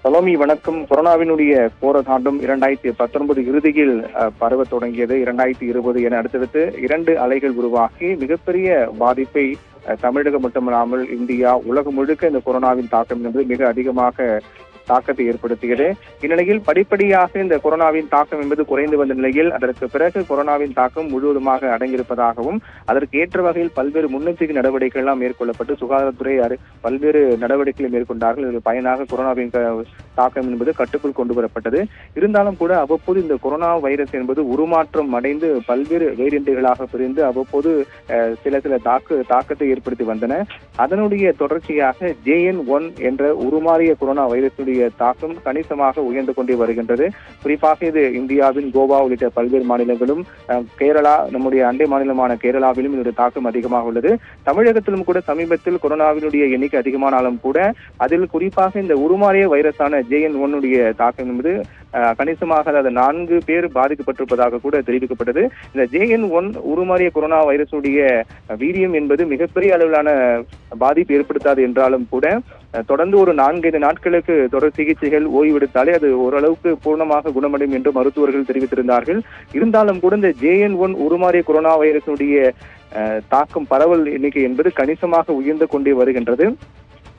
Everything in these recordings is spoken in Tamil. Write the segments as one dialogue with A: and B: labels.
A: சலோமி வணக்கம். கொரோனாவினுடைய கோர தாண்டம் 2019 இறுதியில் பரவ தொடங்கியது. 2020 என அடுத்தடுத்து 2 அலைகள் உருவாகி மிகப்பெரிய பாதிப்பை தமிழகம் மட்டுமல்லாமல் இந்தியா உலகம் முழுக்க இந்த கொரோனாவின் தாக்கம் என்பது மிக அதிகமாக தாக்கத்தை ஏற்படுத்தியது. இந்நிலையில் படிப்படியாக இந்த கொரோனாவின் தாக்கம் என்பது குறைந்து வந்த நிலையில் அதற்கு பிறகு கொரோனாவின் தாக்கம் முழுவதுமாக அடங்கியிருப்பதாகவும் அதற்கு ஏற்ற வகையில் பல்வேறு முன்னெச்சரிக்கை நடவடிக்கைகள் எல்லாம் மேற்கொள்ளப்பட்டு சுகாதாரத்துறை பல்வேறு நடவடிக்கைகளை மேற்கொண்டார்கள். இதற்கு பயனாக கொரோனாவின் தாக்கம் என்பது கட்டுக்குள் கொண்டு வரப்பட்டது. இருந்தாலும் கூட அவ்வப்போது இந்த கொரோனா வைரஸ் என்பது உருமாற்றம் அடைந்து பல்வேறு வேரியண்டுகளாக பிரிந்து அவ்வப்போது சில தாக்கத்தை ஏற்படுத்தி வந்தன. அதனுடைய தொடர்ச்சியாக JN.1 என்ற உருமாறிய கொரோனா வைரஸுடைய தாக்கம் கணிசமாக உயர்ந்து கொண்டே வருகின்றது. குறிப்பாக இது இந்தியாவின் கோவா உள்ளிட்ட பல்வேறு மாநிலங்களும், கேரளா, நம்முடைய அண்டை மாநிலமான கேரளாவிலும் இதனுடைய தாக்கம் அதிகமாக உள்ளது. தமிழகத்திலும் கூட சமீபத்தில் கொரோனாவினுடைய எண்ணிக்கை அதிகமானாலும் கூட அதில் குறிப்பாக இந்த உருமாறிய வைரஸான JN.1 தாக்கம் என்பது கணிசமாக, அதாவது 4 பேர் பாதிக்கப்பட்டிருப்பதாக கூட தெரிவிக்கப்பட்டது. இந்த JN.1 உருமாறிய கொரோனா வைரஸுடைய வீரியம் என்பது மிகப்பெரிய அளவிலான பாதிப்பு ஏற்படுத்தாது என்றாலும் கூட தொடர்ந்து ஒரு 4-5 நாட்களுக்கு தொடர் சிகிச்சைகள் ஓய்வெடுத்தாலே அது ஓரளவுக்கு பூர்ணமாக குணமடையும் என்று மருத்துவர்கள் தெரிவித்திருந்தார்கள். இருந்தாலும் கூட இந்த JN.1 உருமாறிய கொரோனா வைரஸுடைய தாக்கம் பரவல் எண்ணிக்கை என்பது கணிசமாக உயர்ந்து கொண்டே வருகின்றது.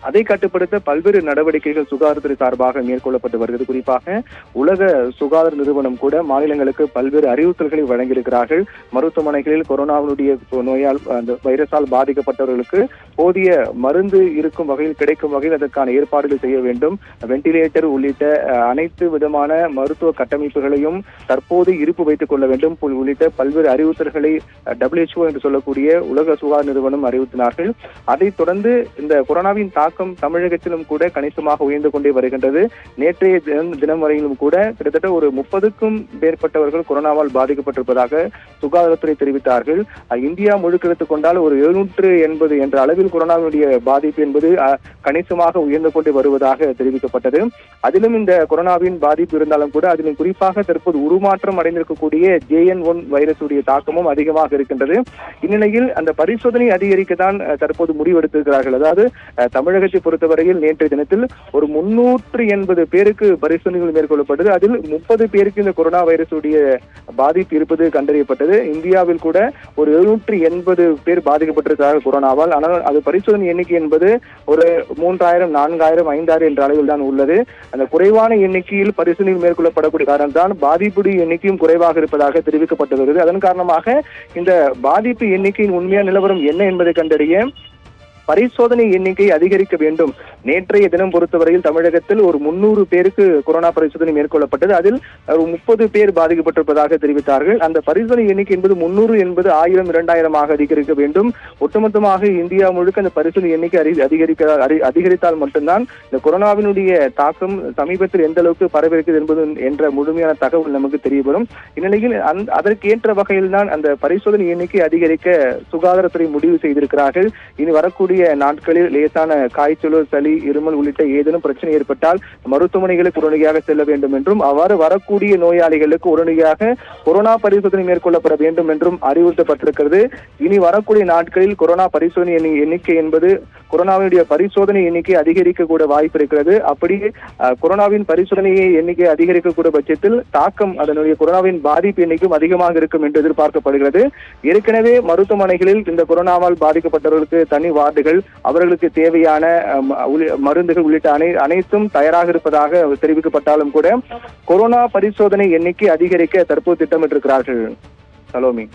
A: அதை கட்டுப்படுத்த பல்வேறு நடவடிக்கைகள் சுகாதாரத்துறை சார்பாக மேற்கொள்ளப்பட்டு வருகிறது. குறிப்பாக உலக சுகாதார நிறுவனம் கூட மாநிலங்களுக்கு பல்வேறு அறிவுறுத்தல்களை வழங்கியிருக்கிறார்கள். மருத்துவமனைகளில் கொரோனாவினுடைய நோயால், அந்த வைரஸால் பாதிக்கப்பட்டவர்களுக்கு போதிய மருந்து இருக்கும் வகையில், கிடைக்கும் வகையில் அதற்கான ஏற்பாடுகள் செய்ய வேண்டும். வெண்டிலேட்டர் உள்ளிட்ட அனைத்து விதமான மருத்துவ கட்டமைப்புகளையும் தற்போது இருப்பு வைத்துக் கொள்ள வேண்டும் உள்ளிட்ட பல்வேறு அறிவுறுத்தல்களை WHO என்று சொல்லக்கூடிய உலக சுகாதார நிறுவனம் அறிவுறுத்தினார்கள். அதைத் தொடர்ந்து இந்த கொரோனாவின் தாக்கம் தமிழகத்திலும் கூட கணிசமாக உயர்ந்து கொண்டே வருகின்றது. நேற்றைய தினம் வரையிலும் கூட கிட்டத்தட்ட ஒரு 30க்கும் மேற்பட்டவர்கள் கொரோனாவால் பாதிக்கப்பட்டிருப்பதாக சுகாதாரத்துறை தெரிவித்தார்கள். இந்தியா முழுக்க எடுத்துக் கொண்டால் ஒரு 780 என்ற அளவில் கொரோனாவுடைய பாதிப்பு என்பது கணிசமாக உயர்ந்து கொண்டே வருவதாக தெரிவிக்கப்பட்டது. அதிலும் இந்த கொரோனாவின் பாதிப்பு இருந்தாலும் கூட அதிலும் குறிப்பாக தற்போது உருமாற்றம் அடைந்திருக்கக்கூடிய JN.1 வைரஸுடைய தாக்கமும் அதிகமாக இருக்கின்றது. இந்நிலையில் அந்த பரிசோதனை அதிகரிக்கத்தான் தற்போது முடிவெடுத்திருக்கிறார்கள். அதாவது தமிழகத்தை பொறுத்தவரையில் நேற்றைய தினத்தில் ஒரு 380 பேருக்கு பரிசோதனைகள் மேற்கொள்ளப்பட்டது. அதில் 30 பேருக்கு இந்த கொரோனா வைரஸுடைய பாதிப்பு இருப்பது கண்டறியப்பட்டது. இந்தியாவில் கூட ஒரு 780 பேர் பாதிக்கப்பட்டிருக்கிறார்கள் கொரோனாவால். ஆனால் அது பரிசோதனை எண்ணிக்கை என்பது ஒரு 3000, 4000, 5000 என்ற அளவில் தான் உள்ளது. அந்த குறைவான எண்ணிக்கையில் பரிசோதனைகள் மேற்கொள்ளப்படக்கூடிய காரணம்தான் பாதிப்புடைய எண்ணிக்கையும் குறைவாக இருப்பதாக தெரிவிக்கப்பட்டு வருகிறது. அதன் காரணமாக இந்த பாதிப்பு எண்ணிக்கையின் உண்மையான நிலவரம் என்ன என்பதை கண்டறிய பரிசோதனை எண்ணிக்கை அதிகரிக்க வேண்டும். நேற்றைய தினம் பொறுத்தவரையில் தமிழகத்தில் ஒரு 300 பேருக்கு கொரோனா பரிசோதனை மேற்கொள்ளப்பட்டது. அதில் 30 பேர் பாதிக்கப்பட்டிருப்பதாக தெரிவித்தார்கள். அந்த பரிசோதனை எண்ணிக்கை என்பது 300 என்பது 1000, 2000 அதிகரிக்க வேண்டும். ஒட்டுமொத்தமாக இந்தியா முழுக்க அந்த பரிசோதனை எண்ணிக்கை அதிகரித்தால் மட்டும்தான் இந்த கொரோனாவினுடைய தாக்கம் சமீபத்தில் எந்த அளவுக்கு பரவிருக்கிறது என்பது என்ற முழுமையான தகவல் நமக்கு தெரியவரும். இந்நிலையில் அதற்கேற்ற வகையில் தான் அந்த பரிசோதனை எண்ணிக்கை அதிகரிக்க சுகாதாரத்துறை முடிவு செய்திருக்கிறார்கள். இனி வரக்கூடிய நாட்களில் லேசான காய்ச்சலோ, சளி, இருமல் உள்ளிட்ட ஏதேனும் பிரச்சனை ஏற்பட்டால் மருத்துவமனைகளுக்கு உடனடியாக செல்ல வேண்டும் என்றும், அவ்வாறு வரக்கூடிய நோயாளிகளுக்கு உடனடியாக கொரோனா பரிசோதனை மேற்கொள்ளப்பட வேண்டும் என்றும் அறிவுறுத்தப்பட்டிருக்கிறது. இனி வரக்கூடிய நாட்களில் கொரோனா பரிசோதனை எண்ணிக்கை என்பது கொரோனாவுடைய பரிசோதனை எண்ணிக்கை அதிகரிக்கக்கூட வாய்ப்பு இருக்கிறது. அப்படி கொரோனாவின் பரிசோதனையை எண்ணிக்கை அதிகரிக்கக்கூடிய பட்சத்தில் தாக்கம், அதனுடைய கொரோனாவின் பாதிப்பு எண்ணிக்கையும் அதிகமாக இருக்கும் என்று எதிர்பார்க்கப்படுகிறது. ஏற்கனவே மருத்துவமனைகளில் இந்த கொரோனாவால் பாதிக்கப்பட்டவர்களுக்கு தனி வார்டுகள், அவர்களுக்கு தேவையான மருந்துகள் உள்ளிட்ட அனைத்தும் தயாராக இருப்பதாக தெரிவிக்கப்பட்டாலும் கூட கொரோனா பரிசோதனை எண்ணிக்கை அதிகரிக்க தற்போது திட்டமிட்டிருக்கிறார்கள். சலோமி.